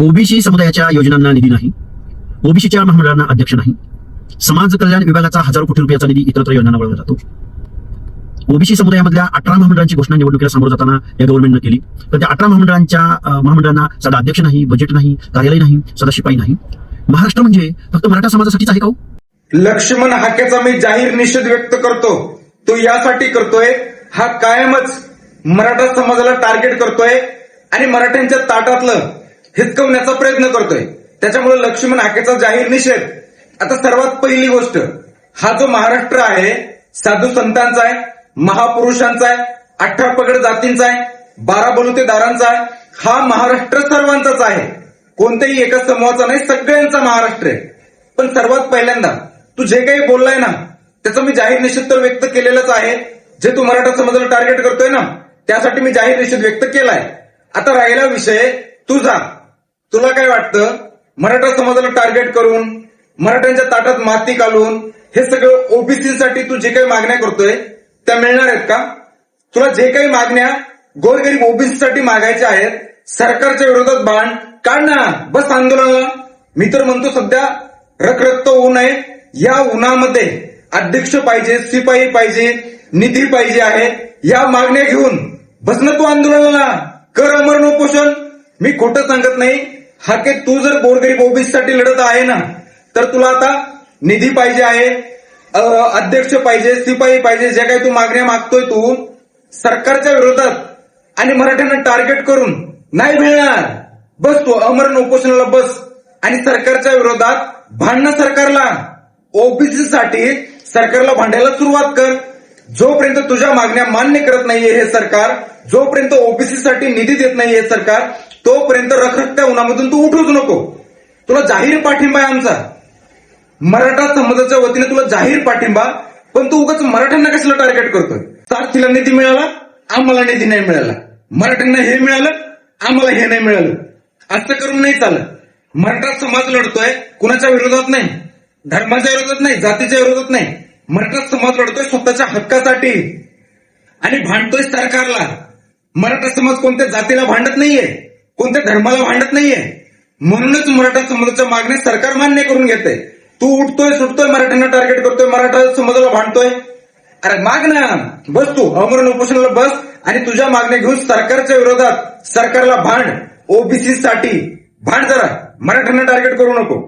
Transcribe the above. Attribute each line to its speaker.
Speaker 1: OBC समुदायाच्या योजनांना निधी नाही, ओबीसीच्या महामंडळांना अध्यक्ष नाही, समाज कल्याण विभागाचा हजारो कोटी रुपयाचा निधी इतरत्र योजनांना वळवला जातो. ओबीसी समुदायामधल्या 18 महामंडळांची घोषणा निवडणुकीला सामोरं जाताना या गव्हर्नमेंटनं केली, पण त्या 18 महामंडळांना साधा अध्यक्ष नाही, बजेट नाही, कार्यालय नाही, साधा शिपाई नाही. महाराष्ट्र म्हणजे फक्त मराठा समाजासाठीच आहे का हो?
Speaker 2: लक्ष्मण हाकेचा मी जाहीर निषेध व्यक्त करतो. तो यासाठी करतोय, हा कायमच मराठा समाजाला टार्गेट करतोय आणि मराठ्यांच्या ताटातलं हिसकवण्याचा प्रयत्न करतोय. त्याच्यामुळे लक्ष्मण हाकेचा जाहीर निषेध. आता सर्वात पहिली गोष्ट, हा जो महाराष्ट्र आहे साधू संतांचा आहे, महापुरुषांचा आहे, 18 पगड जातींचा आहे, 12 बलुतेदारांचा आहे. हा महाराष्ट्र सर्वांचाच आहे, कोणत्याही एका समूहाचा नाही, सगळ्यांचा महाराष्ट्र आहे. पण सर्वात पहिल्यांदा तू जे काही बोललाय ना त्याचा मी जाहीर निषेध तर व्यक्त केलेलाच आहे. जे तू मराठा समाजाला टार्गेट करतोय ना त्यासाठी मी जाहीर निषेध व्यक्त केलाय. आता राहिला विषय तुझा, तुला काय वाटतं मराठा समाजाला टार्गेट करून मराठ्यांच्या ताटात माती घालून हे सगळं ओबीसीसाठी तू जे काही मागण्या करतोय त्या मिळणार आहेत का? तुला जे काही मागण्या गोरगरीब ओबीसीसाठी मागायच्या आहेत, सरकारच्या विरोधात बाण काढ ना, बस आंदोलनाला. मी तर म्हणतो सध्या रखरक्त होऊ नये, या उन्हामध्ये अध्यक्ष पाहिजे, शिपाई पाहिजे, निधी पाहिजे आहे, या मागण्या घेऊन बस ना तू आंदोलनाला, कर अमरण उपोषण. मी खोटं सांगत नाही. हाके, तू जर गोरगरीब ओबीसीसाठी लढत आहे ना तर तुला आता निधी पाहिजे आहे, अध्यक्ष पाहिजे, शिपाई पाहिजे, जे काही तू मागण्या मागतोय तू सरकारच्या विरोधात आणि मराठ्यांना टार्गेट करून नाही मिळणार. बस तू अमरण उपोषणाला बस आणि सरकारच्या विरोधात भांडणं सरकारला, ओबीसीसाठी सरकारला भांडायला सुरुवात कर. जोपर्यंत तुझ्या मागण्या मान्य करत नाहीये हे सरकार, जोपर्यंत ओबीसीसाठी निधी देत नाहीये सरकार, तोपर्यंत रखरखत्या उन्हामधून तू उठूच नको. तुला जाहीर पाठिंबा आहे आमचा, मराठा समाजाच्या वतीने तुला जाहीर पाठिंबा. पण तू उगाच मराठ्यांना कशाला टार्गेट करतोय? साक्षीला निधी मिळाला, आम्हाला निधी नाही मिळाला, मराठ्यांना हे मिळालं, आम्हाला हे नाही मिळालं, असं करून नाही चालत. मराठा समाज लढतोय कुणाच्या विरोधात नाही, धर्माच्या विरोधात नाही, जातीच्या विरोधात नाही. मराठा समाज लढतोय स्वतःच्या हक्कासाठी आणि भांडतोय सरकारला. मराठा समाज कोणत्या जातीला भांडत नाहीये, कोणत्या धर्माला भांडत नाहीये. म्हणूनच मराठा समाजाच्या मागण्या सरकार मान्य करून घेते. तू उठतोय, सुटतोय, मराठ्यांना टार्गेट करतोय, मराठा समाजाला भांडतोय. अरे माग ना, बस तू अमरण उपोषणाला बस आणि तुझ्या मागण्या घेऊन सरकारच्या विरोधात सरकारला भांड, ओबीसी साठी भांड, जरा मराठ्यांना टार्गेट करू नको.